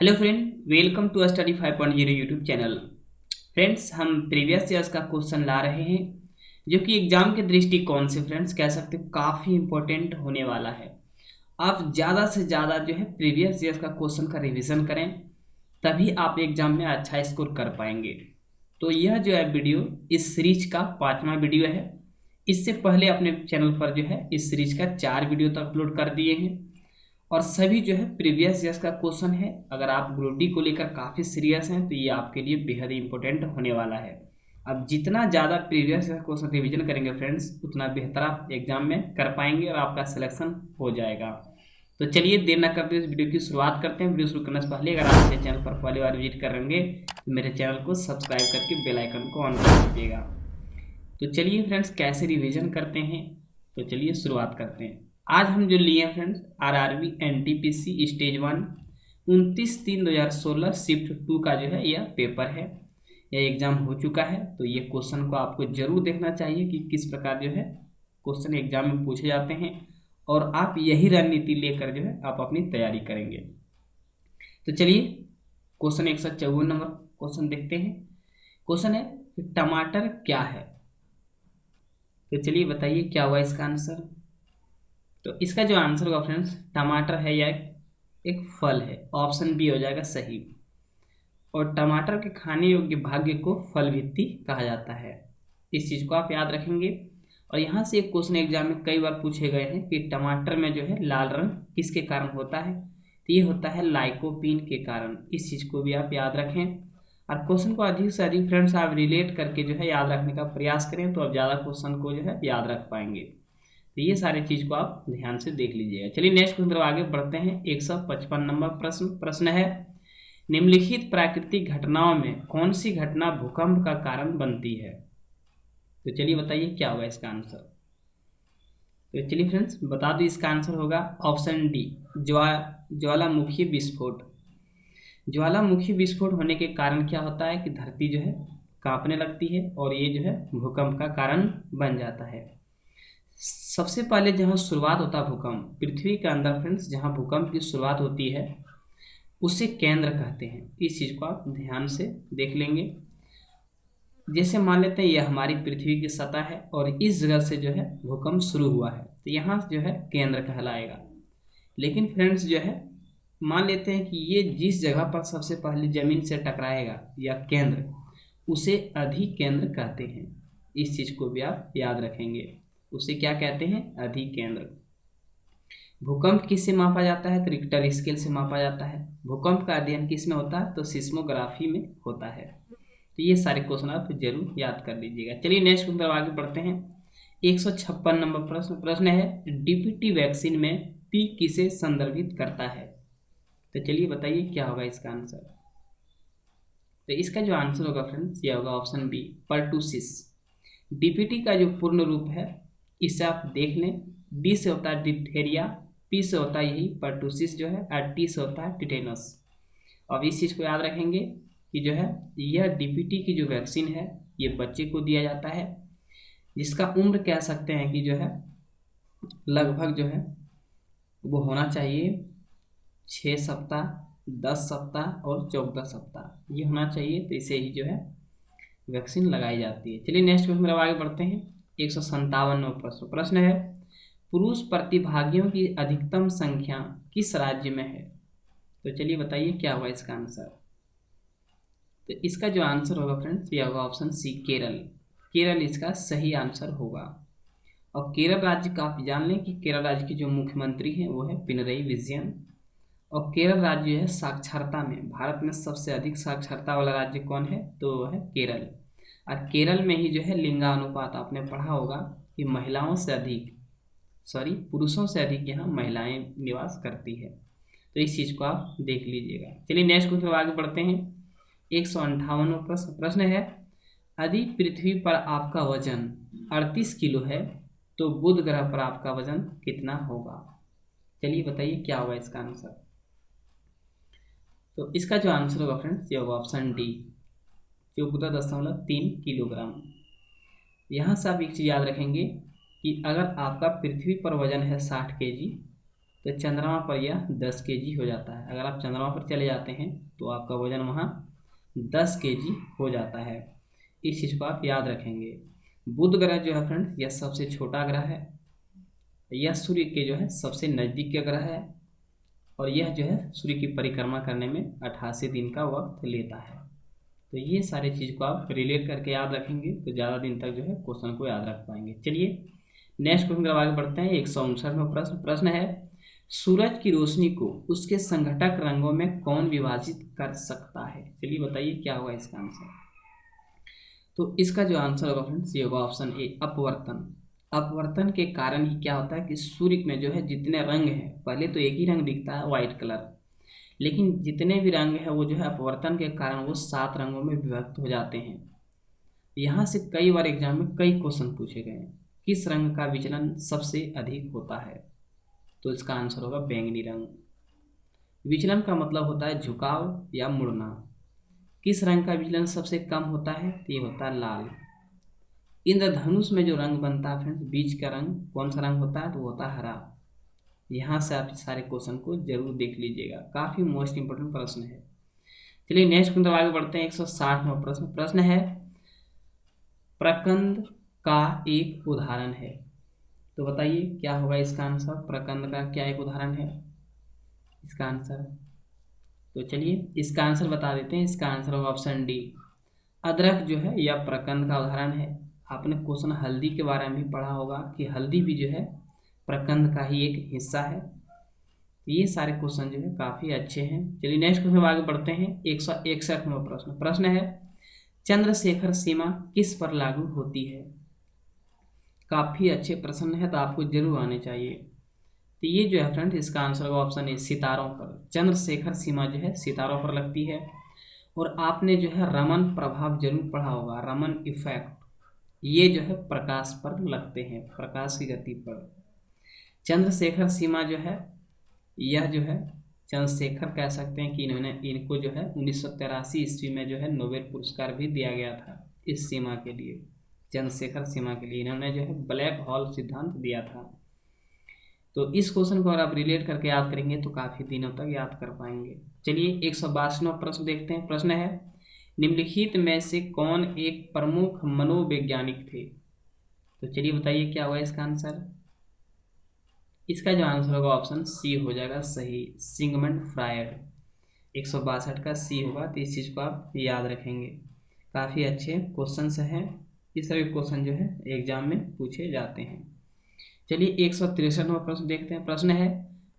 Hello friend, welcome to study 5.0 YouTube channel. Friends, हम previous years का question ला रहे हैं जो कि एग्जाम के दृष्टिकोण से फ्रेंड्स कह सकते हैं काफ़ी इंपॉर्टेंट होने वाला है। आप ज़्यादा से ज़्यादा जो है प्रीवियस ईयर्स का क्वेश्चन का रिवीजन करें, तभी आप एग्जाम में अच्छा स्कोर कर पाएंगे। तो यह जो है वीडियो इस सीरीज का 5वां वीडियो है। इससे पहले अपने चैनल पर जो है इस सीरीज का 4 वीडियो तक अपलोड कर दिए हैं और सभी जो है प्रीवियस ईयर्स का क्वेश्चन है। अगर आप ग्रुप डी को लेकर काफ़ी सीरियस हैं तो ये आपके लिए बेहद ही इंपॉर्टेंट होने वाला है। अब जितना ज़्यादा प्रीवियस ईयर क्वेश्चन रिवीजन करेंगे फ्रेंड्स, उतना बेहतर आप एग्जाम में कर पाएंगे और आपका सिलेक्शन हो जाएगा। तो चलिए देर न करते इस वीडियो की शुरुआत करते हैं। वीडियो शुरू करने से पहले अगर आप मेरे चैनल पर पहली बार विजिट कर रहे होंगे तो मेरे चैनल को सब्सक्राइब करके बेल आइकन को ऑन कर दीजिएगा। तो चलिए फ्रेंड्स, कैसे रिवीजन करते हैं, तो चलिए शुरुआत करते हैं। आज हम जो लिए हैं friends, RRB NTPC stage 1 29/3/2016 shift 2 का जो है यह पेपर है। यह एग्जाम हो चुका है, तो ये क्वेश्चन को आपको जरूर देखना चाहिए कि किस प्रकार जो है क्वेश्चन एग्जाम में पूछे जाते हैं और आप यही रणनीति लेकर जो है आप अपनी तैयारी करेंगे। तो चलिए क्वेश्चन 154 नंबर क्वेश्चन देखते हैं। क्वेश्चन है कि टमाटर क्या है। तो चलिए बताइए क्या हुआ इसका आंसर। तो इसका जो आंसर होगा फ्रेंड्स, टमाटर है या एक फल है। ऑप्शन बी हो जाएगा सही। और टमाटर के खाने योग्य भाग्य को फल भित्ति कहा जाता है। इस चीज़ को आप याद रखेंगे। और यहाँ से एक क्वेश्चन एग्जाम में कई बार पूछे गए हैं कि टमाटर में जो है लाल रंग किसके कारण होता है, तो ये होता है लाइकोपीन के कारण। इस चीज़ को भी आप याद रखें और क्वेश्चन को अधिक से अधिक फ्रेंड्स आप रिलेट करके जो है याद रखने का प्रयास करें, तो आप ज़्यादा क्वेश्चन को जो है याद रख पाएंगे। तो ये सारी चीज को आप ध्यान से देख लीजिएगा। चलिए नेक्स्ट क्वेश्चन तरफ आगे बढ़ते हैं। 155 नंबर प्रश्न है, निम्नलिखित प्राकृतिक घटनाओं में कौन सी घटना भूकंप का कारण बनती है। तो चलिए बताइए क्या होगा इसका आंसर। तो चलिए फ्रेंड्स बता दो, इसका आंसर होगा ऑप्शन डी, ज्वालामुखी विस्फोट। ज्वालामुखी विस्फोट होने के कारण क्या होता है कि धरती जो है कांपने लगती है और ये जो है भूकंप का कारण बन जाता है। सबसे पहले जहाँ शुरुआत होता है भूकंप पृथ्वी के अंदर फ्रेंड्स, जहाँ भूकंप की शुरुआत होती है उसे केंद्र कहते हैं। इस चीज़ को आप ध्यान से देख लेंगे। जैसे मान लेते हैं यह हमारी पृथ्वी की सतह है और इस जगह से जो है भूकंप शुरू हुआ है, तो यहाँ जो है केंद्र कहलाएगा। लेकिन फ्रेंड्स जो है मान लेते हैं कि ये जिस जगह पर सबसे पहले जमीन से टकराएगा या केंद्र, उसे अधिकेंद्र कहते हैं। इस चीज़ को भी आप याद रखेंगे, उसे क्या कहते हैं, अधिकेंद्र। भूकंप किससे मापा जाता है, तो रिक्टर स्केल से मापा जाता है। भूकंप का अध्ययन किस में होता है, तो सिस्मोग्राफी में होता है। तो ये सारे क्वेश्चन आप जरूर याद कर लीजिएगा। चलिए नेक्स्ट क्वेश्चन आगे बढ़ते हैं। 156 नंबर प्रश्न है, डीपीटी वैक्सीन में पी किसे संदर्भित करता है। तो चलिए बताइए क्या होगा इसका आंसर। तो इसका जो आंसर होगा फ्रेंड्स, ये होगा ऑप्शन बी, पर्टूसिस। डीपीटी का जो पूर्ण रूप है इसे आप देख लें। डी से होता है डिप्थेरिया, पी से होता है यही पर्टूसिस जो है, और टी से होता है टिटेनस। अब इस चीज़ को याद रखेंगे कि जो है यह डीपीटी की जो वैक्सीन है ये बच्चे को दिया जाता है, जिसका उम्र कह सकते हैं कि जो है लगभग जो है वो होना चाहिए 6 सप्ताह, 10 सप्ताह और 14 सप्ताह, ये होना चाहिए। तो इसे ही जो है वैक्सीन लगाई जाती है। चलिए नेक्स्ट क्वेश्चन में आगे बढ़ते हैं। 157 प्रश्न है, पुरुष प्रतिभागियों की अधिकतम संख्या किस राज्य में है। तो चलिए बताइए क्या होगा इसका आंसर। तो इसका जो आंसर होगा फ्रेंड्स, ये होगा ऑप्शन सी, केरल। केरल इसका सही आंसर होगा। और केरल राज्य का आप जान लें कि केरल राज्य के जो मुख्यमंत्री हैं वो है पिनरई विजयन। और केरल राज्य है साक्षरता में, भारत में सबसे अधिक साक्षरता वाला राज्य कौन है, तो वो है केरल। और केरल में ही जो है लिंगानुपात आपने पढ़ा होगा कि महिलाओं से अधिक, सॉरी पुरुषों से अधिक यहाँ महिलाएं निवास करती है। तो इस चीज़ को आप देख लीजिएगा। चलिए नेक्स्ट क्वेश्चन आगे बढ़ते हैं। 158 प्रश्न है, यदि पृथ्वी पर आपका वजन 38 किलो है तो बुध ग्रह पर आपका वजन कितना होगा। चलिए बताइए क्या होगा इसका आंसर। तो इसका जो आंसर होगा फ्रेंड्स, ये होगा ऑप्शन डी, 14.3 किलोग्राम। यहाँ से आप एक चीज़ याद रखेंगे कि अगर आपका पृथ्वी पर वजन है 60 केजी तो चंद्रमा पर यह 10 kg हो जाता है। अगर आप चंद्रमा पर चले जाते हैं तो आपका वजन वहाँ 10 kg हो जाता है। इस चीज़ को आप याद रखेंगे। बुध ग्रह जो है फ्रेंड्स, यह सबसे छोटा ग्रह है। यह सूर्य के जो है सबसे नज़दीक का ग्रह है और यह जो है सूर्य की परिक्रमा करने में 88 दिन का वक्त लेता है। तो ये सारी चीज़ को आप रिलेट करके याद रखेंगे तो ज़्यादा दिन तक जो है क्वेश्चन को याद रख पाएंगे। चलिए नेक्स्ट क्वेश्चन की तरफ आगे बढ़ते हैं। 159वां प्रश्न है, सूरज की रोशनी को उसके संघटक रंगों में कौन विभाजित कर सकता है? चलिए बताइए क्या होगा इसका आंसर। तो इसका जो आंसर होगा फ्रेंड्स, ये होगा ऑप्शन ए, अपवर्तन। अपवर्तन के कारण ही क्या होता है कि सूर्य में जो है जितने रंग हैं, पहले तो एक ही रंग दिखता है व्हाइट कलर, लेकिन जितने भी रंग है वो जो है अपवर्तन के कारण वो 7 रंगों में विभक्त हो जाते हैं। यहाँ से कई बार एग्जाम में कई क्वेश्चन पूछे गए हैं, किस रंग का विचलन सबसे अधिक होता है? तो इसका आंसर होगा बैंगनी रंग। विचलन का मतलब होता है झुकाव या मुड़ना। किस रंग का विचलन सबसे कम होता है? तो ये होता है लाल। इंद्रधनुष में जो रंग बनता है फ्रेंड्स, बीच का रंग कौन सा रंग होता है? तो होता है हरा। यहाँ से आप सारे क्वेश्चन को जरूर देख लीजिएगा, काफी मोस्ट इंपोर्टेंट प्रश्न है। चलिए नेक्स्ट क्वेश्चन आगे बढ़ते हैं। 160वां प्रश्न है, प्रकंद का एक उदाहरण है। तो बताइए क्या होगा इसका आंसर। प्रकंद का क्या एक उदाहरण है इसका आंसर? तो चलिए इसका आंसर बता देते हैं। इसका आंसर होगा ऑप्शन डी, अदरक जो है यह प्रकंद का उदाहरण है। आपने क्वेश्चन हल्दी के बारे में भी पढ़ा होगा कि हल्दी भी जो है प्रकंद का ही एक हिस्सा है। ये सारे क्वेश्चन जो है काफ़ी अच्छे हैं। चलिए नेक्स्ट क्वेश्चन आगे बढ़ते हैं। 161वां प्रश्न है, चंद्रशेखर सीमा किस पर लागू होती है? काफ़ी अच्छे प्रश्न है तो आपको जरूर आने चाहिए। तो ये जो है फ्रेंड, इसका आंसर होगा ऑप्शन ए, सितारों पर। चंद्रशेखर सीमा जो है सितारों पर लगती है। और आपने जो है रमन प्रभाव जरूर पढ़ा होगा, रमन इफेक्ट, ये जो है प्रकाश पर लगते हैं, प्रकाश की गति पर। चंद्रशेखर सीमा जो है यह जो है चंद्रशेखर कह सकते हैं कि इनको जो है 1983 ईस्वी में जो है नोबेल पुरस्कार भी दिया गया था इस सीमा के लिए, चंद्रशेखर सीमा के लिए। इन्होंने जो है ब्लैक होल सिद्धांत दिया था। तो इस क्वेश्चन को अगर आप रिलेट करके याद करेंगे तो काफ़ी दिनों तक याद कर पाएंगे। चलिए 162वां प्रश्न देखते हैं। प्रश्न है, निम्नलिखित में से कौन एक प्रमुख मनोवैज्ञानिक थे? तो चलिए बताइए क्या होगा इसका आंसर। इसका जो आंसर होगा ऑप्शन सी हो जाएगा सही, सिगमंड फ्रायड। 162 का सी होगा। तो इस चीज़ को आप याद रखेंगे। काफ़ी अच्छे क्वेश्चंस हैं, इस तरह के क्वेश्चन जो है एग्जाम में पूछे जाते हैं। चलिए 163वां प्रश्न देखते हैं। प्रश्न है,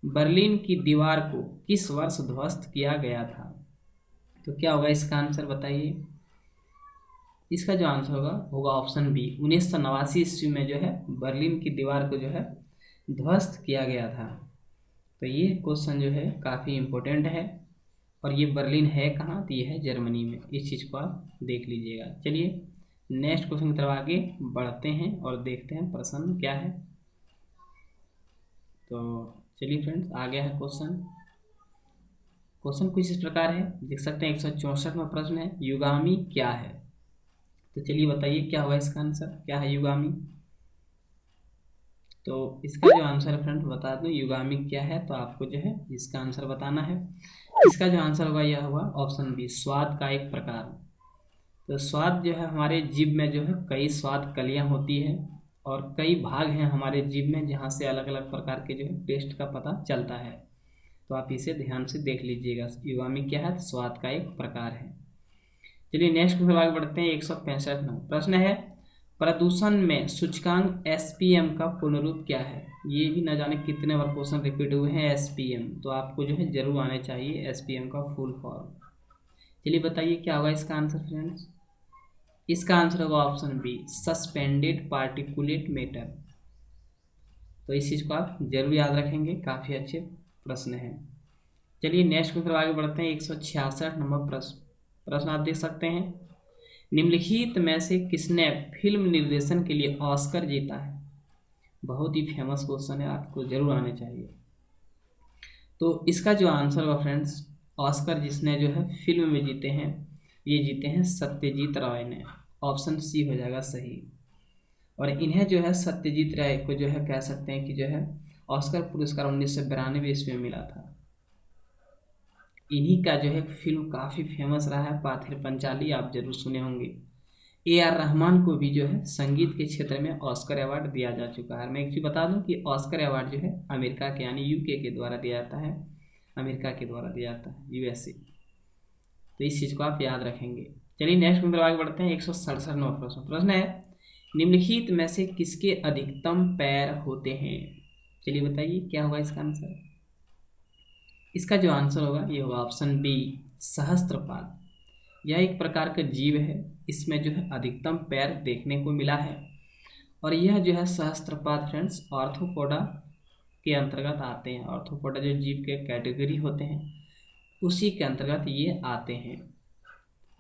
बर्लिन की दीवार को किस वर्ष ध्वस्त किया गया था? तो क्या होगा इसका आंसर बताइए। इसका जो आंसर होगा ऑप्शन बी, 1989 ईस्वी में जो है बर्लिन की दीवार को जो है ध्वस्त किया गया था। तो ये क्वेश्चन जो है काफ़ी इम्पोर्टेंट है। और ये बर्लिन है कहाँ? तो ये है जर्मनी में। इस चीज़ को आप देख लीजिएगा। चलिए नेक्स्ट क्वेश्चन की तरफ आगे बढ़ते हैं और देखते हैं प्रश्न क्या है। तो चलिए फ्रेंड्स आ गया है क्वेश्चन कुछ इस प्रकार है, देख सकते हैं। 164वां प्रश्न है, युगामी क्या है? तो चलिए बताइए क्या होगा इसका आंसर, क्या है युगामी? तो इसका जो आंसर है फ्रेंड बता दूं, युगामी क्या है तो आपको जो है इसका आंसर बताना है। इसका जो आंसर होगा यह होगा ऑप्शन बी, स्वाद का एक प्रकार। तो स्वाद जो है हमारे जीभ में जो है कई स्वाद कलियां होती है और कई भाग हैं हमारे जीभ में जहाँ से अलग अलग प्रकार के जो है टेस्ट का पता चलता है। तो आप इसे ध्यान से देख लीजिएगा। युगामी क्या है? स्वाद का एक प्रकार है। चलिए नेक्स्ट क्वेश्चन आगे बढ़ते हैं। 165वां प्रश्न है, प्रदूषण में सूचकांक एसपीएम का पूर्ण रूप क्या है? ये भी न जाने कितने बार क्वेश्चन रिपीट हुए हैं एसपीएम, तो आपको जो है जरूर आने चाहिए एसपीएम का फुल फॉर्म। चलिए बताइए क्या होगा इसका आंसर फ्रेंड्स। इसका आंसर होगा option B, suspended particulate matter. तो इस चीज़ को आप जरूर याद रखेंगे, काफ़ी अच्छे प्रश्न हैं। चलिए नेक्स्ट क्वेश्चन आगे बढ़ते हैं। 166 नंबर प्रश्न आप देख सकते हैं, निम्नलिखित में से किसने फिल्म निर्देशन के लिए ऑस्कर जीता है? बहुत ही फेमस क्वेश्चन है, आपको जरूर आने चाहिए। तो इसका जो आंसर होगा फ्रेंड्स, ऑस्कर जिसने जो है फिल्म में जीते हैं, ये जीते हैं सत्यजीत राय ने। ऑप्शन सी हो जाएगा सही। और इन्हें जो है सत्यजीत राय को जो है कह सकते हैं कि जो है ऑस्कर पुरस्कार 1992 ईस्वी में मिला था। इन्हीं का जो है फिल्म काफ़ी फेमस रहा है, पाथेर पंचाली, आप जरूर सुने होंगे। ए आर रहमान को भी जो है संगीत के क्षेत्र में ऑस्कर अवार्ड दिया जा चुका है। मैं एक चीज़ बता दूं कि ऑस्कर अवार्ड जो है अमेरिका के यानी यूके के द्वारा दिया जाता है, अमेरिका के द्वारा दिया जाता है, यूएसए। तो इस चीज़ को आप याद रखेंगे। चलिए नेक्स्ट में आगे बढ़ते हैं। 167वां प्रश्न है, निम्नलिखित में से किसके अधिकतम पैर होते हैं? चलिए बताइए क्या होगा इसका आंसर। इसका जो आंसर होगा ये होगा ऑप्शन बी, सहस्त्रपाद। यह एक प्रकार का जीव है, इसमें जो है अधिकतम पैर देखने को मिला है, और यह जो है सहस्त्रपाद फ्रेंड्स ऑर्थोपोडा के अंतर्गत आते हैं। ऑर्थोपोडा जो जीव के कैटेगरी होते हैं उसी के अंतर्गत ये आते हैं।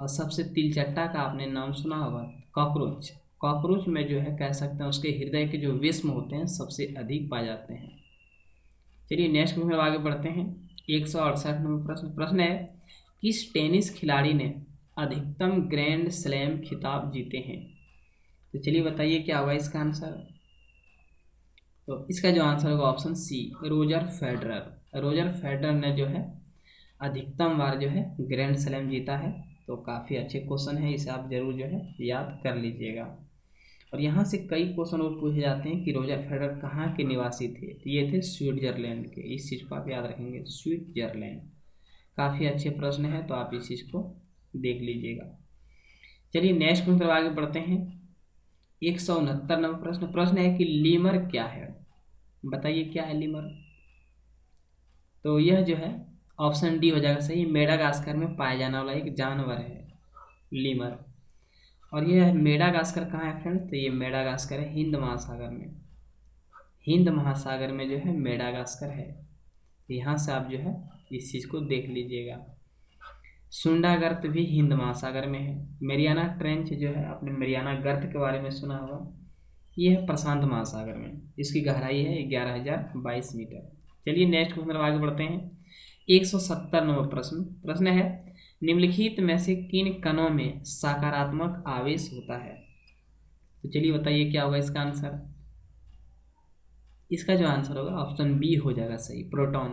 और सबसे तिलचट्टा का आपने नाम सुना होगा, कॉकरोच। कॉकरोच में जो है कह सकते हैं उसके हृदय के जो विस्म होते हैं सबसे अधिक पाए जाते हैं। चलिए नेक्स्ट में आगे बढ़ते हैं। 168 नंबर प्रश्न है, किस टेनिस खिलाड़ी ने अधिकतम ग्रैंड स्लैम खिताब जीते हैं? तो चलिए बताइए क्या होगा इसका आंसर। तो इसका जो आंसर होगा option C, Roger Federer. Roger Federer ने जो है अधिकतम बार जो है ग्रैंड स्लैम जीता है। तो काफ़ी अच्छे क्वेश्चन है, इसे आप जरूर जो है याद कर लीजिएगा। और यहाँ से कई क्वेश्चन और पूछे जाते हैं कि रोजर फेडरर कहाँ के निवासी थे? तो ये थे स्विट्जरलैंड के। इस चीज़ को आप याद रखेंगे, स्विट्जरलैंड। काफ़ी अच्छे प्रश्न है, तो आप इस चीज़ को देख लीजिएगा। चलिए नेक्स्ट में आगे बढ़ते हैं। 169 नंबर प्रश्न है कि लीमर क्या है? बताइए क्या है लीमर। तो यह जो है ऑप्शन डी हो जाएगा सही, मेडागास्कर में पाया जाने वाला एक जानवर है लीमर। और यह मेडागास्कर कहाँ है फ्रेंड्स? तो ये मेडागास्कर है हिंद महासागर में। हिंद महासागर में जो है मेडागास्कर है। यहाँ से आप जो है इस चीज़ को देख लीजिएगा। सुंडा गर्त भी हिंद महासागर में है। मेरियाना ट्रेंच जो है, आपने मेरियाना गर्त के बारे में सुना होगा, ये है प्रशांत महासागर में। इसकी गहराई है 11,022 मीटर। चलिए नेक्स्ट क्वेश्चन आगे बढ़ते हैं। 170 नंबर प्रश्न है, निम्नलिखित में से किन कणों में सकारात्मक आवेश होता है? तो चलिए बताइए क्या होगा इसका आंसर। इसका जो आंसर होगा ऑप्शन बी हो जाएगा सही, प्रोटॉन।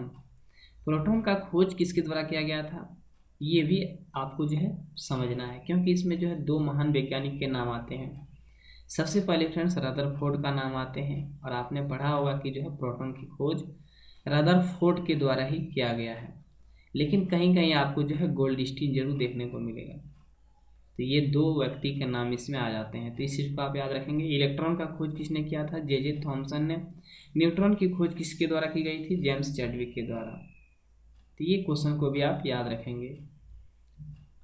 प्रोटॉन का खोज किसके द्वारा किया गया था? ये भी आपको जो है समझना है, क्योंकि इसमें जो है दो महान वैज्ञानिक के नाम आते हैं। सबसे पहले फ्रेंड्स रदरफोर्ड का नाम आते हैं, और आपने पढ़ा होगा कि जो है प्रोटॉन की खोज रदरफोर्ड के द्वारा ही किया गया है। लेकिन कहीं कहीं आपको जो है गोल्डस्टीन जरूर देखने को मिलेगा। तो ये दो व्यक्ति के नाम इसमें आ जाते हैं, तो इस चीज़ को आप याद रखेंगे। इलेक्ट्रॉन का खोज किसने किया था? जे थॉमसन ने। न्यूट्रॉन की खोज किसके द्वारा की गई थी? जेम्स चैडविक के द्वारा। तो ये क्वेश्चन को भी आप याद रखेंगे।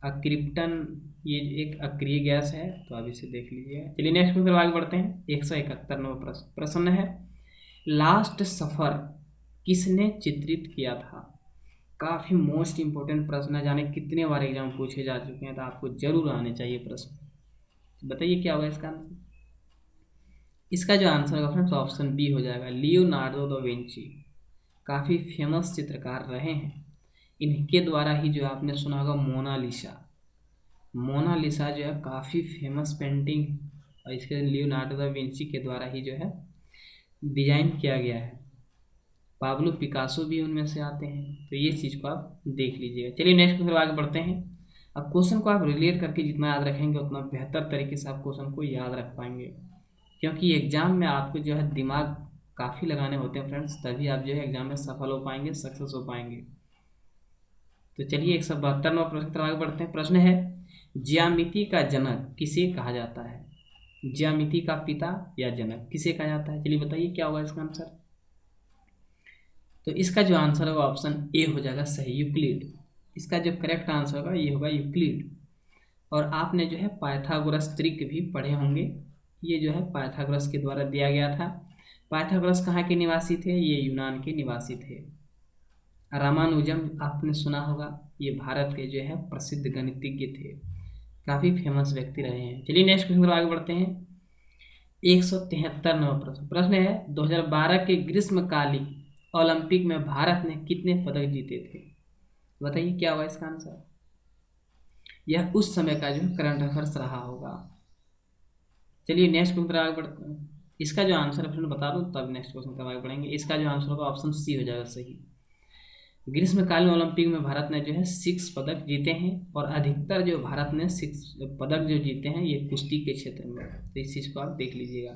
क्रिप्टन ये एक अक्रिय गैस है, तो आप इसे देख लीजिए। चलिए नेक्स्ट क्वेश्चन आगे बढ़ते हैं। 171 नंबर प्रश्न है, लास्ट सफर किसने चित्रित किया था? काफ़ी मोस्ट इंपोर्टेंट प्रश्न है, जाने कितने बार एग्जाम पूछे जा चुके हैं, तो आपको जरूर आने चाहिए प्रश्न। बताइए क्या होगा इसका आंसर। इसका जो आंसर होगा फ्रेंड्स ऑप्शन बी हो जाएगा, लियोनार्डो दा विंची। काफ़ी फेमस चित्रकार रहे हैं, इनके द्वारा ही जो आपने सुना होगा मोनालिसा। मोनालिसा जो है काफ़ी फेमस पेंटिंग, और इसके लियोनार्डो दा विंची के द्वारा ही जो है डिजाइन किया गया है। पाब्लो पिकासो भी उनमें से आते हैं, तो ये चीज़ को आप देख लीजिएगा। चलिए नेक्स्ट क्वेश्चन आगे बढ़ते हैं। अब क्वेश्चन को आप रिलेट करके जितना याद रखेंगे उतना बेहतर तरीके से आप क्वेश्चन को याद रख पाएंगे, क्योंकि एग्जाम में आपको जो है दिमाग काफ़ी लगाने होते हैं फ्रेंड्स, तभी आप जो है एग्जाम में सफल हो पाएंगे, सक्सेस हो पाएंगे। तो चलिए 172वां प्रश्न की तरफ आगे बढ़ते हैं। प्रश्न है, ज्यामिति का जनक किसे कहा जाता है? ज्यामिति का पिता या जनक किसे कहा जाता है? चलिए बताइए क्या होगा इसका आंसर। तो इसका जो आंसर होगा ऑप्शन ए हो जाएगा सही, यूक्लिड। इसका जो करेक्ट आंसर होगा ये होगा यूक्लिड। और आपने जो है पाइथागोरस त्रिक भी पढ़े होंगे, ये जो है पाइथागोरस के द्वारा दिया गया था। पाइथागोरस कहाँ के निवासी थे? ये यूनान के निवासी थे। रामानुजम आपने सुना होगा, ये भारत के जो है प्रसिद्ध गणितज्ञ थे, काफ़ी फेमस व्यक्ति रहे हैं। चलिए नेक्स्ट क्वेश्चन आगे बढ़ते हैं। 173 नंबर प्रश्न है, 2012 के ग्रीष्मकालीन ओलंपिक में भारत ने कितने पदक जीते थे? बताइए क्या होगा इसका आंसर। यह उस समय का जो करंट अफेयर्स रहा होगा। चलिए नेक्स्ट क्वेश्चन आगे बढ़ते हैं। इसका जो आंसर फ्रेंड बता दूं तब नेक्स्ट क्वेश्चन तब आगे बढ़ेंगे। इसका जो आंसर होगा ऑप्शन सी हो जाएगा सही। ग्रीष्मकालीन ओलंपिक में भारत ने जो है 6 पदक जीते हैं और अधिकतर जो भारत ने 6 पदक जो जीते हैं ये कुश्ती के क्षेत्र में, तो इस चीज़ को आप देख लीजिएगा।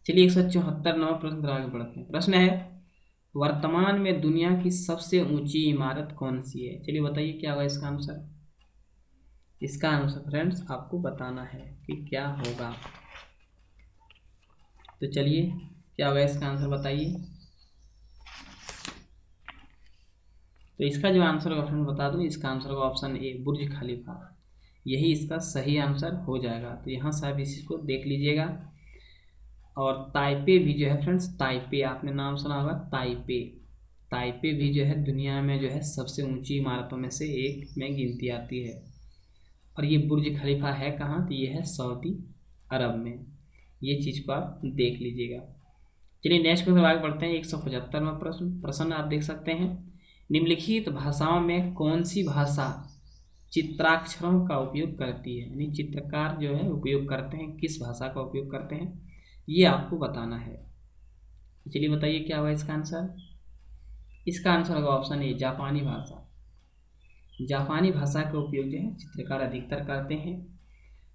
चलिए 174 नंबर प्रश्न पर आगे बढ़ते हैं। प्रश्न है वर्तमान में दुनिया की सबसे ऊंची इमारत कौन सी है? चलिए बताइए क्या होगा इसका आंसर। इसका आंसर फ्रेंड्स आपको बताना है कि क्या होगा। तो चलिए क्या होगा इसका आंसर बताइए। तो इसका जो आंसर होगा फ्रेंड बता दूं, इसका आंसर होगा ऑप्शन ए बुर्ज खलीफा। यही इसका सही आंसर हो जाएगा। तो यहाँ से आप इसी को देख लीजिएगा। और ताइपे भी जो है फ्रेंड्स, ताइपे आपने नाम सुना होगा, ताइपे। ताइपे भी जो है दुनिया में जो है सबसे ऊंची इमारतों में से एक में गिनती आती है। और ये बुर्ज खलीफा है कहाँ? तो ये है सऊदी अरब में। ये चीज़ को आप देख लीजिएगा। चलिए नेक्स्ट क्वेश्चन आगे बढ़ते हैं। 175वां प्रश्न आप देख सकते हैं। निम्नलिखित भाषाओं में कौन सी भाषा चित्राक्षरों का उपयोग करती है? यानी चित्रकार जो है उपयोग करते हैं, किस भाषा का उपयोग करते हैं ये आपको बताना है। चलिए बताइए क्या होगा इसका आंसर। इसका आंसर होगा ऑप्शन ए जापानी भाषा। जापानी भाषा का उपयोग जो है चित्रकार अधिकतर करते हैं।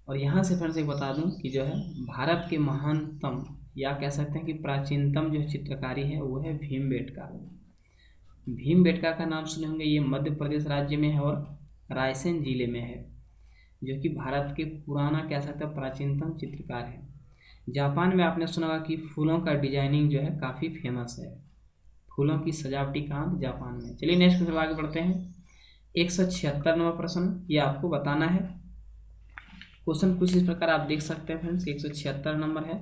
और यहाँ से फिर से बता दूं कि जो है भारत के महानतम या कह सकते हैं कि प्राचीनतम जो चित्रकारी है वो है भीमबेटका। भीमबेटका का नाम सुने होंगे, ये मध्य प्रदेश राज्य में है और रायसेन जिले में है, जो कि भारत के पुराना कह सकते हैं प्राचीनतम चित्रकार है। जापान में आपने सुना होगा कि फूलों का डिजाइनिंग जो है काफ़ी फेमस है, फूलों की सजावटी काम जापान में। चलिए नेक्स्ट क्वेश्चन आगे बढ़ते हैं। 176 नंबर प्रश्न ये आपको बताना है। क्वेश्चन कुछ इस प्रकार आप देख सकते हैं फ्रेंड्स। 176 नंबर है।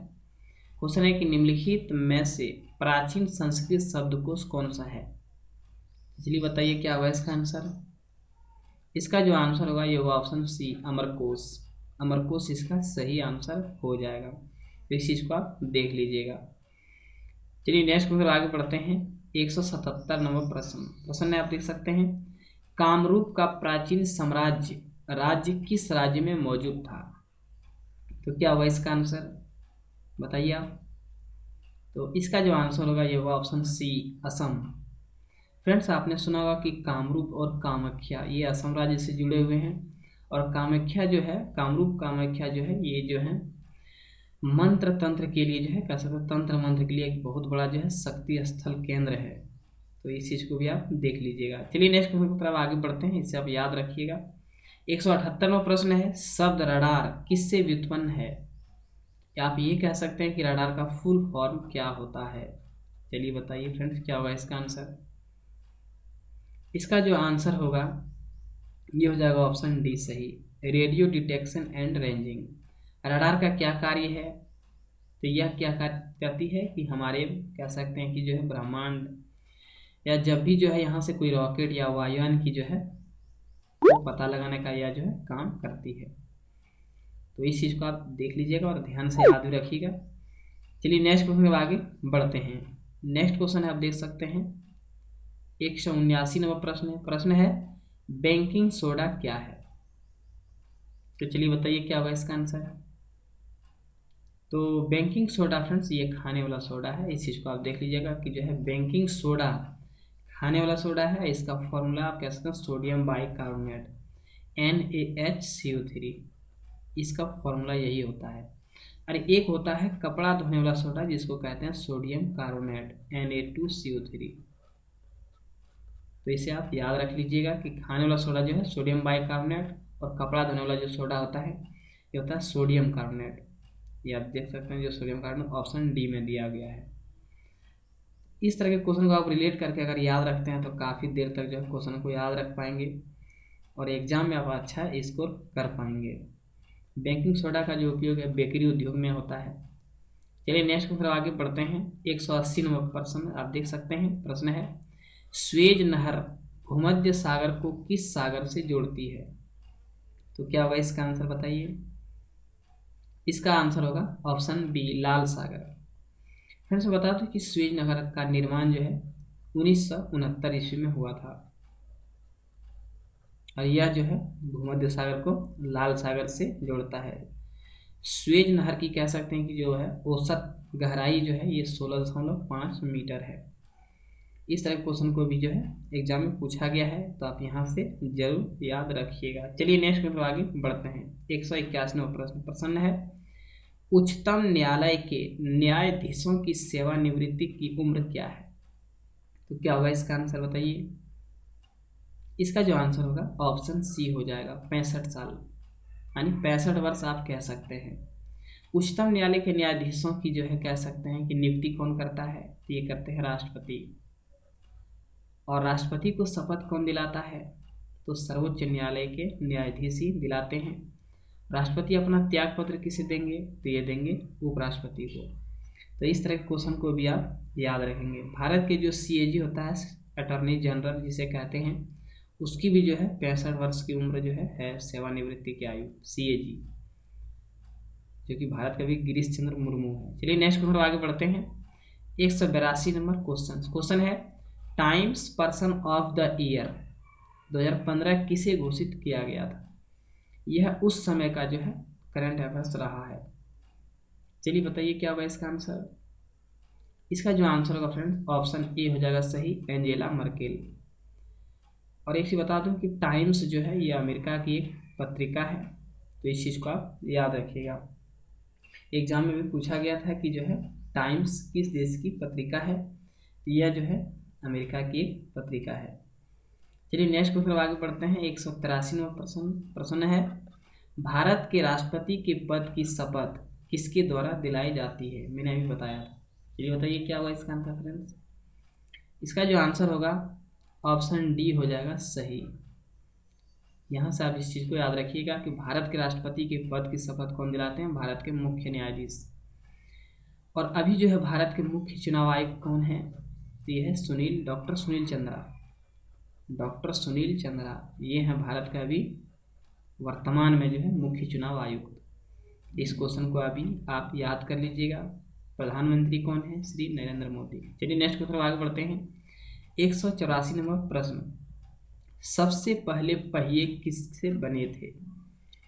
क्वेश्चन है कि निम्नलिखित में से प्राचीन संस्कृत शब्दकोश कौन सा है? चलिए बताइए क्या होगा इसका आंसर। इसका जो आंसर होगा ये होगा ऑप्शन सी अमरकोश। अमरकोश इसका सही आंसर हो जाएगा। तो इस चीज़ को आप देख लीजिएगा। चलिए नेक्स्ट क्वेश्चन आगे बढ़ते हैं। 177 नंबर प्रश्न है आप देख सकते हैं। कामरूप का प्राचीन साम्राज्य राज्य किस राज्य में मौजूद था? तो क्या होगा इसका आंसर बताइए आप। तो इसका जो आंसर होगा ये होगा ऑप्शन सी असम। फ्रेंड्स आपने सुना होगा कि कामरूप और कामाख्या ये असम राज्य से जुड़े हुए हैं। और कामाख्या जो है, कामरूप कामाख्या जो है ये जो है मंत्र तंत्र के लिए जो है कह सकते हैं तंत्र मंत्र के लिए एक बहुत बड़ा जो है शक्ति स्थल केंद्र है। तो इस चीज़ को भी आप देख लीजिएगा। चलिए नेक्स्ट क्वेश्चन की तरफ आगे बढ़ते हैं, इसे आप याद रखिएगा। 178वां प्रश्न है शब्द रडार किससे व्युत्पन्न है? क्या आप ये कह सकते हैं कि रडार का फुल फॉर्म क्या होता है? चलिए बताइए फ्रेंड्स क्या होगा इसका आंसर। इसका जो आंसर होगा ये हो जाएगा ऑप्शन डी सही, radio detection and ranging. Radar का क्या कार्य है? तो यह क्या कार्य करती है कि हमारे कह सकते हैं कि जो है ब्रह्मांड या जब भी जो है यहाँ से कोई रॉकेट या वायुयान की जो है वो पता लगाने का यह जो है काम करती है। तो इस चीज़ को आप देख लीजिएगा और ध्यान से याद भी रखिएगा। चलिए नेक्स्ट क्वेश्चन आगे बढ़ते हैं। नेक्स्ट क्वेश्चन है आप देख सकते हैं 179 नंबर प्रश्न है बेकिंग सोडा क्या है? तो चलिए बताइए क्या होगा इसका आंसर। तो बेकिंग सोडा फ्रेंड्स ये खाने वाला सोडा है। इस चीज़ को आप देख लीजिएगा कि जो है बेकिंग सोडा खाने वाला सोडा है। इसका फॉर्मूला आप कह सकते हैं सोडियम बाइकार्बोनेट NaHCO3, इसका फॉर्मूला यही होता है। अरे एक होता है कपड़ा धोने वाला सोडा जिसको कहते हैं सोडियम कार्बोनेट Na2CO3। तो इसे आप याद रख लीजिएगा कि खाने वाला सोडा जो है सोडियम बाइकार्बोनेट और कपड़ा धोने वाला जो सोडा होता है ये होता है सोडियम कार्बोनेट। ये आप देख सकते हैं जो सोडियम कार्बोनेट ऑप्शन डी में दिया गया है। इस तरह के क्वेश्चन को आप रिलेट करके अगर याद रखते हैं तो काफ़ी देर तक जो है क्वेश्चन को याद रख पाएंगे और एग्जाम में आप अच्छा स्कोर कर पाएंगे। बेकिंग सोडा का जो उपयोग है बेकरी उद्योग में होता है। चलिए नेक्स्ट क्वेश्चन आगे बढ़ते हैं। 180 नंबर प्रश्न आप देख सकते हैं। प्रश्न है स्वेज नहर भूमध्य सागर को किस सागर से जोड़ती है? तो क्या होगा इसका आंसर बताइए। इसका आंसर होगा ऑप्शन बी लाल सागर। फ्रेंड्स बता दूं कि स्वेज नहर का निर्माण जो है 1969 ईस्वी में हुआ था और यह जो है भूमध्य सागर को लाल सागर से जोड़ता है। स्वेज नहर की कह सकते हैं कि जो है औसत गहराई जो है ये 16.5 मीटर है। इस तरह के क्वेश्चन को भी जो है एग्जाम में पूछा गया है, तो आप यहाँ से जरूर याद रखिएगा। चलिए नेक्स्ट पेपर आगे बढ़ते हैं। 181वां प्रश्न है, उच्चतम न्यायालय के न्यायाधीशों की सेवानिवृत्ति की उम्र क्या है? तो क्या होगा इसका आंसर बताइए। इसका जो आंसर होगा ऑप्शन सी हो जाएगा, 65 साल, यानी 65 वर्ष आप कह सकते हैं। उच्चतम न्यायालय के न्यायाधीशों की जो है कह सकते हैं कि नियुक्ति कौन करता है? तो ये करते हैं राष्ट्रपति। और राष्ट्रपति को शपथ कौन दिलाता है? तो सर्वोच्च न्यायालय के न्यायाधीश ही दिलाते हैं। राष्ट्रपति अपना त्याग पत्र किसे देंगे? तो ये देंगे उपराष्ट्रपति को। तो इस तरह के क्वेश्चन को भी आप याद रखेंगे। भारत के जो CAG होता है, अटॉर्नी जनरल जिसे कहते हैं, उसकी भी जो है 65 वर्ष की उम्र जो है सेवानिवृत्ति की आयु, CAG, जो कि भारत का भी गिरीश चंद्र मुर्मू है। चलिए नेक्स्ट क्वेश्चन आगे बढ़ते हैं। 182 नंबर क्वेश्चन है, times person of the year 2015 किसे घोषित किया गया था? यह उस समय का जो है करंट अफेयर्स रहा है। चलिए बताइए क्या होगा इसका आंसर। इसका जो आंसर होगा फ्रेंड्स ऑप्शन ए हो जाएगा सही, एंजेला मर्केल। और एक चीज बता दूं कि टाइम्स जो है ये अमेरिका की एक पत्रिका है, तो इस चीज़ को आप याद रखिएगा। एग्जाम में भी पूछा गया था कि जो है टाइम्स किस देश की पत्रिका है? यह जो है अमेरिका की एक पत्रिका है। चलिए नेक्स्ट क्वेश्चन आगे बढ़ते हैं। 183वां प्रश्न है, भारत के राष्ट्रपति के पद की शपथ किसके द्वारा दिलाई जाती है? मैंने अभी बताया था। चलिए बताइए क्या होगा इसका आंसर फ्रेंड्स। इसका जो आंसर होगा ऑप्शन डी हो जाएगा सही। यहाँ से आप इस चीज़ को याद रखिएगा कि भारत के राष्ट्रपति के पद की शपथ कौन दिलाते हैं? भारत के मुख्य न्यायाधीश। और अभी जो है भारत के मुख्य चुनाव आयुक्त कौन है? तो ये है डॉक्टर सुनील चंद्रा। ये हैं भारत का अभी वर्तमान में जो है मुख्य चुनाव आयुक्त। इस क्वेश्चन को अभी आप याद कर लीजिएगा। प्रधानमंत्री कौन है? श्री नरेंद्र मोदी। चलिए नेक्स्ट क्वेश्चन आगे बढ़ते हैं। 184 नंबर प्रश्न, सबसे पहले पहिए किससे बने थे?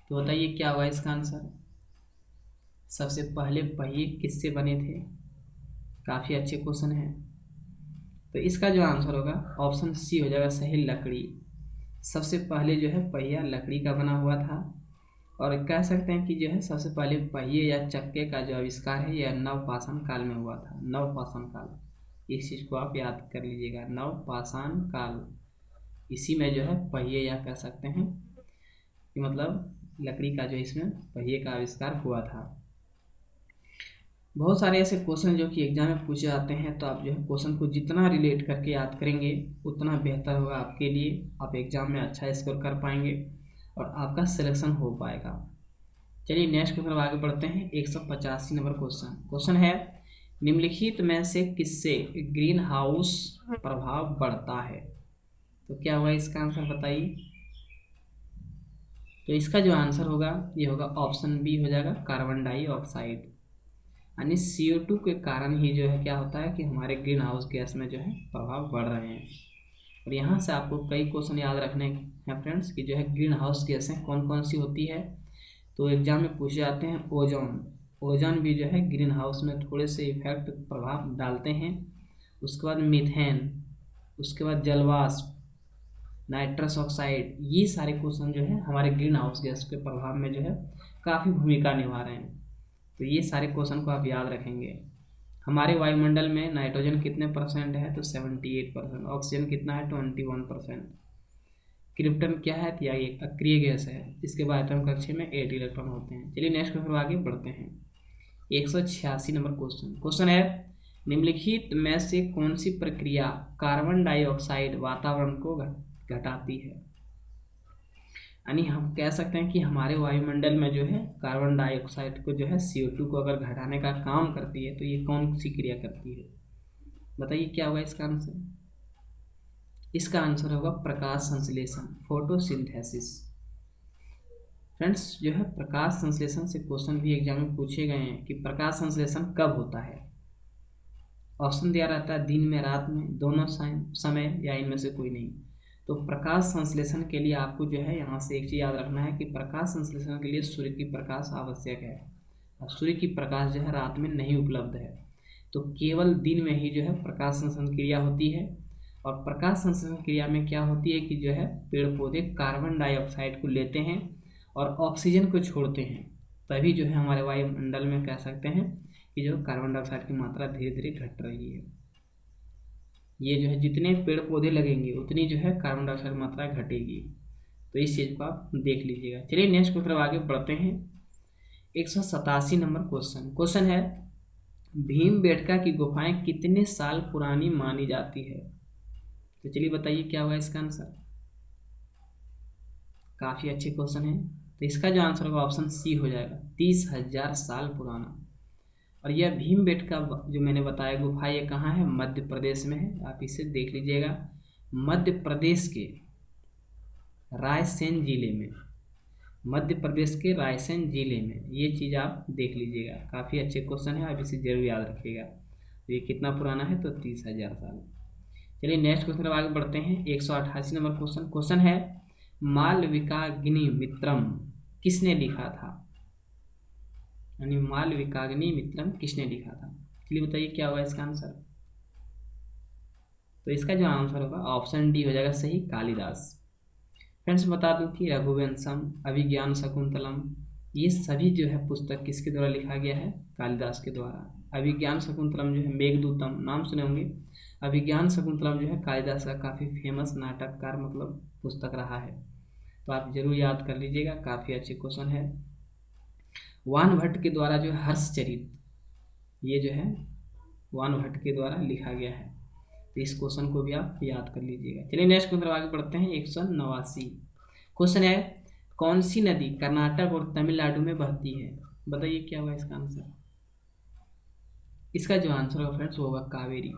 तो बताइए क्या हुआ इसका आंसर। सबसे पहले पहिए किससे बने थे? काफ़ी अच्छे क्वेश्चन है। तो इसका जो आंसर होगा ऑप्शन सी हो जाएगा सही, लकड़ी। सबसे पहले जो है पहिया लकड़ी का बना हुआ था। और कह सकते हैं कि जो है सबसे पहले पहिए या चक्के का जो आविष्कार है यह नवपाषाण काल में हुआ था। नवपाषाण काल, इस चीज़ को आप याद कर लीजिएगा, नवपाषाण काल। इसी में जो है पहिए या कह सकते हैं कि मतलब लकड़ी का जो इसमें पहिए का आविष्कार हुआ था। बहुत सारे ऐसे क्वेश्चन जो कि एग्जाम में पूछे जाते हैं, तो आप जो है क्वेश्चन को जितना रिलेट करके याद करेंगे उतना बेहतर होगा आपके लिए। आप एग्जाम में अच्छा स्कोर कर पाएंगे और आपका सिलेक्शन हो पाएगा। चलिए नेक्स्ट क्वेश्चन आगे बढ़ते हैं। 185 नंबर क्वेश्चन है, निम्नलिखित में से किससे ग्रीन हाउस प्रभाव बढ़ता है? तो क्या होगा इसका आंसर बताइए। तो इसका जो आंसर होगा ये होगा ऑप्शन बी हो जाएगा, कार्बन डाइऑक्साइड। यानी CO2 के कारण ही जो है क्या होता है कि हमारे ग्रीन हाउस गैस में जो है प्रभाव बढ़ रहे हैं। और यहाँ से आपको कई क्वेश्चन याद रखने हैं फ्रेंड्स कि जो है ग्रीन हाउस गैसें कौन कौन सी होती है। तो एग्जाम में पूछे जाते हैं ओजोन भी जो है ग्रीन हाउस में थोड़े से इफेक्ट प्रभाव डालते हैं। उसके बाद मीथेन, उसके बाद जलवाष्प, नाइट्रस ऑक्साइड, ये सारे क्वेश्चन जो है हमारे ग्रीन हाउस गैस के प्रभाव में जो है काफ़ी भूमिका निभा रहे हैं। तो ये सारे क्वेश्चन को आप याद रखेंगे। हमारे वायुमंडल में नाइट्रोजन कितने परसेंट है? तो 78%। ऑक्सीजन कितना है? 21%। क्रिप्टन क्या है? तो ये अक्रिय गैस है। इसके बाद एटम कक्षे में 8 इलेक्ट्रॉन होते हैं। चलिए नेक्स्ट क्वेश्चन आगे बढ़ते हैं। 186 नंबर क्वेश्चन है, निम्नलिखित में से कौन सी प्रक्रिया कार्बन डाइऑक्साइड वातावरण को घटाती है? यानी हम कह सकते हैं कि हमारे वायुमंडल में जो है कार्बन डाइऑक्साइड को जो है CO2 को अगर घटाने का काम करती है तो ये कौन सी क्रिया करती है? बताइए क्या होगा इसका आंसर। इसका आंसर होगा प्रकाश संश्लेषण, फोटोसिंथेसिस। फ्रेंड्स जो है प्रकाश संश्लेषण से क्वेश्चन भी एग्जाम में पूछे गए हैं कि प्रकाश संश्लेषण कब होता है। ऑप्शन दिया रहता है दिन में, रात में, दोनों समय, या इनमें से कोई नहीं। तो प्रकाश संश्लेषण के लिए आपको जो है यहाँ से एक चीज़ याद रखना है कि प्रकाश संश्लेषण के लिए सूर्य की प्रकाश आवश्यक है। सूर्य की प्रकाश जो है रात में नहीं उपलब्ध है, तो केवल दिन में ही जो है प्रकाश संश्लेषण क्रिया होती है। और प्रकाश संश्लेषण क्रिया में क्या होती है कि जो है पेड़ पौधे कार्बन डाइऑक्साइड को लेते हैं और ऑक्सीजन को छोड़ते हैं, तभी जो है हमारे वायुमंडल में कह सकते हैं कि जो कार्बन डाइऑक्साइड की मात्रा धीरे धीरे घट रही है। ये जो है जितने पेड़ पौधे लगेंगे उतनी जो है कार्बन डाइऑक्साइड की मात्रा घटेगी, तो इस चीज़ को आप देख लीजिएगा। चलिए नेक्स्ट क्वेश्चन आगे बढ़ते हैं। 187 नंबर क्वेश्चन है, भीमबेटका की गुफाएं कितने साल पुरानी मानी जाती है? तो चलिए बताइए क्या होगा इसका आंसर। काफ़ी अच्छे क्वेश्चन है, तो इसका जो आंसर होगा ऑप्शन सी हो जाएगा, 30,000 साल पुराना। और यह भीमबेटका जो मैंने बताया गुफा, ये कहाँ है? मध्य प्रदेश में है, आप इसे देख लीजिएगा। मध्य प्रदेश के रायसेन जिले में, मध्य प्रदेश के रायसेन जिले में, ये चीज़ आप देख लीजिएगा। काफ़ी अच्छे क्वेश्चन है, आप इसे जरूर याद रखिएगा। तो ये कितना पुराना है? तो 30,000 साल। चलिए नेक्स्ट क्वेश्चन आगे बढ़ते हैं। 188 नंबर क्वेश्चन है, मालविकाग्नि मित्रम किसने लिखा था? यानी मालविकाग्नि मित्रम किसने लिखा था? चलिए बताइए क्या होगा इसका आंसर। तो इसका जो आंसर होगा ऑप्शन डी हो जाएगा सही, कालिदास। फ्रेंड्स बता दूं कि रघुवंशम, अभिज्ञान शकुंतलम, ये सभी जो है पुस्तक किसके द्वारा लिखा गया है? कालिदास के द्वारा। अभिज्ञान शकुंतलम जो है मेघदूतम, नाम सुने होंगे। अभिज्ञान शकुंतलम जो है कालिदास का काफ़ी फेमस नाटककार मतलब पुस्तक रहा है, तो आप जरूर याद कर लीजिएगा। काफ़ी अच्छे क्वेश्चन है। वान भट्ट के द्वारा जो हर्षचरित, ये जो है वान भट्ट के द्वारा लिखा गया है, तो इस क्वेश्चन को भी आप याद कर लीजिएगा। चलिए नेक्स्ट क्वेश्चन आगे बढ़ते हैं। 189 क्वेश्चन है, कौन सी नदी कर्नाटक और तमिलनाडु में बहती है? बताइए क्या होगा इसका आंसर। इसका जो आंसर होगा फ्रेंड्स वो होगा कावेरी।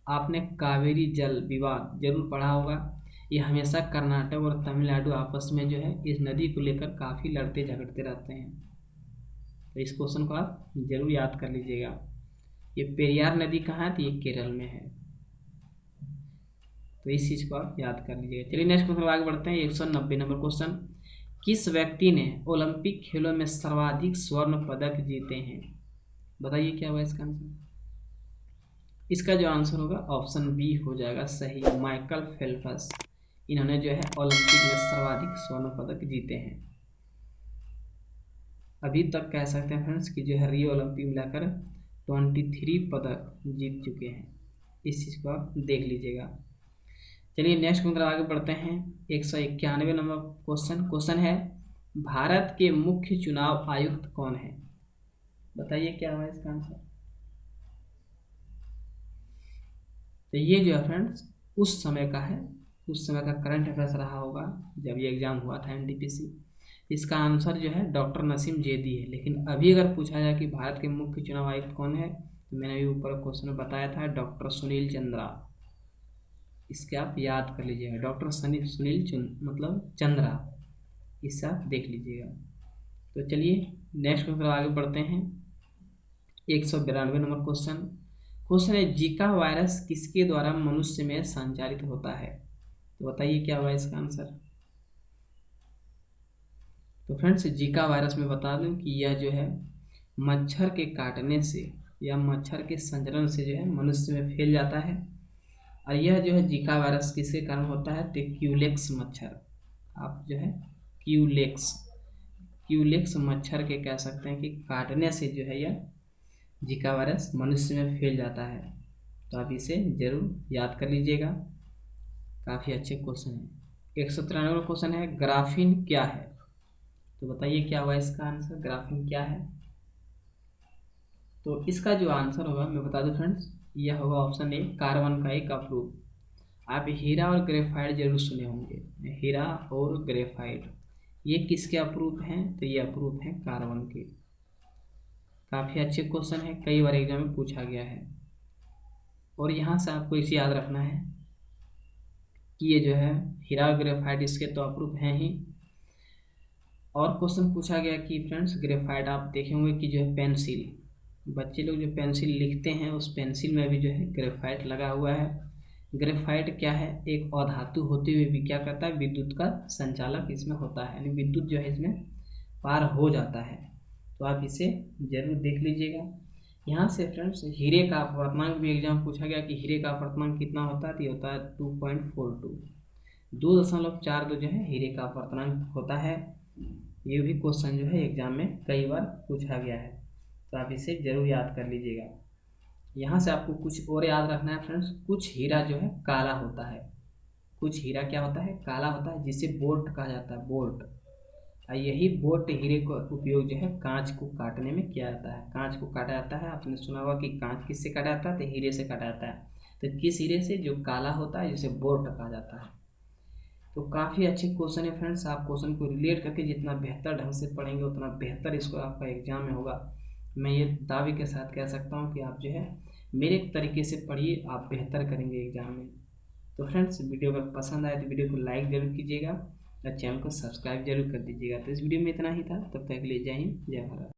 आपने कावेरी जल विवाद जरूर पढ़ा होगा। ये हमेशा कर्नाटक और तमिलनाडु आपस में जो है इस नदी को लेकर काफ़ी लड़ते झगड़ते रहते हैं, तो इस क्वेश्चन को आप जरूर याद कर लीजिएगा। ये पेरियार नदी कहाँ है? तो ये केरल में है, तो इस चीज़ को आप याद कर लीजिएगा। चलिए नेक्स्ट क्वेश्चन आगे बढ़ते हैं। 190 नंबर क्वेश्चन, किस व्यक्ति ने ओलंपिक खेलों में सर्वाधिक स्वर्ण पदक जीते हैं? बताइए क्या होगा इसका आंसर। इसका जो आंसर होगा ऑप्शन बी हो जाएगा सही, माइकल फेल्प्स। इन्होंने जो है ओलंपिक में सर्वाधिक स्वर्ण पदक जीते हैं। अभी तक कह सकते हैं फ्रेंड्स कि जो है रियो ओलंपिक मिलाकर 23 पदक जीत चुके हैं। इस चीज़ को आप देख लीजिएगा। चलिए नेक्स्ट क्वेश्चन आगे बढ़ते हैं। 191 नंबर क्वेश्चन है, भारत के मुख्य चुनाव आयुक्त कौन है? बताइए क्या होगा इसका आंसर। तो ये जो है फ्रेंड्स उस समय का है, उस समय का करंट अफेयर्स रहा होगा जब ये एग्जाम हुआ था एनटीपीसी। इसका आंसर जो है डॉक्टर नसीम जैदी है। लेकिन अभी अगर पूछा जाए कि भारत के मुख्य चुनाव आयुक्त कौन है, तो मैंने अभी ऊपर क्वेश्चन में बताया था डॉक्टर सुनील चंद्रा। इसके आप याद कर लीजिएगा, डॉक्टर सुनील मतलब चंद्रा, इससे आप देख लीजिएगा। तो चलिए नेक्स्ट क्वेश्चन आगे बढ़ते हैं। 192 नंबर क्वेश्चन है, जीका वायरस किसके द्वारा मनुष्य में संचारित होता है? तो बताइए क्या होगा इसका आंसर। तो फ्रेंड्स जीका वायरस में बता दूं कि यह जो है मच्छर के काटने से या मच्छर के संचरण से जो है मनुष्य में फैल जाता है। और यह जो है जीका वायरस किसके कारण होता है? तो क्यूलेक्स मच्छर, आप जो है क्यूलेक्स मच्छर के कह सकते हैं कि काटने से जो है यह जीका वायरस मनुष्य में फैल जाता है, तो आप इसे जरूर याद कर लीजिएगा। काफ़ी अच्छे क्वेश्चन है। 193 क्वेश्चन है, ग्राफीन क्या है? तो बताइए क्या होगा इसका आंसर, ग्राफीन क्या है? तो इसका जो आंसर होगा मैं बता दूं फ्रेंड्स, यह होगा ऑप्शन ए, कार्बन का एक अप्रूप। आप हीरा और ग्रेफाइट जरूर सुने होंगे। हीरा और ग्रेफाइट ये किसके अप्रूप हैं? तो ये अप्रूप हैं कार्बन के। काफ़ी अच्छे क्वेश्चन है, कई बार एग्जाम में पूछा गया है। और यहाँ से आपको इसे याद रखना है कि ये जो है हीरा और ग्रेफाइट इसके तो अप्रूप हैं ही। और क्वेश्चन पूछा गया कि फ्रेंड्स ग्रेफाइट आप देखे होंगे कि जो है पेंसिल, बच्चे लोग जो पेंसिल लिखते हैं उस पेंसिल में भी जो है ग्रेफाइट लगा हुआ है। ग्रेफाइट क्या है? एक अधातु होते हुए भी क्या करता है? विद्युत का संचालक इसमें होता है, यानी विद्युत जो है इसमें पार हो जाता है। तो आप इसे जरूर देख लीजिएगा। यहाँ से फ्रेंड्स हीरे का अपवर्तनांक भी एग्जाम पूछा गया कि हीरे का अपवर्तनांक कितना होता है, तो ये होता है 2.42, 2.42 जो है हीरे का अपवर्तनांक होता है। ये भी क्वेश्चन जो है एग्जाम में कई बार पूछा गया है, तो आप इसे जरूर याद कर लीजिएगा। यहाँ से आपको कुछ और याद रखना है फ्रेंड्स, कुछ हीरा जो है काला होता है, कुछ हीरा क्या होता है, काला होता है, जिसे बोल्ट कहा जाता है, बोल्ट। और यही बोल्ट हीरे का उपयोग जो है कांच को काटने में किया जाता है। कांच को काटा जाता है, आपने सुना होगा कि कांच किससे काटा जाता है, तो हीरे से काटा जाता है। तो किस हीरे से, जो काला होता है, जिसे बोल्ट कहा जाता है। तो काफ़ी अच्छे क्वेश्चन है फ्रेंड्स, आप क्वेश्चन को रिलेट करके जितना बेहतर ढंग से पढ़ेंगे उतना बेहतर इसको आपका एग्जाम में होगा। मैं ये दावे के साथ कह सकता हूँ कि आप जो है मेरे तरीके से पढ़िए, आप बेहतर करेंगे एग्जाम में। तो फ्रेंड्स वीडियो अगर पसंद आए तो वीडियो को लाइक जरूर कीजिएगा और चैनल को सब्सक्राइब जरूर कर दीजिएगा। तो इस वीडियो में इतना ही था, तब तक के लिए जय हिंद, जय भारत।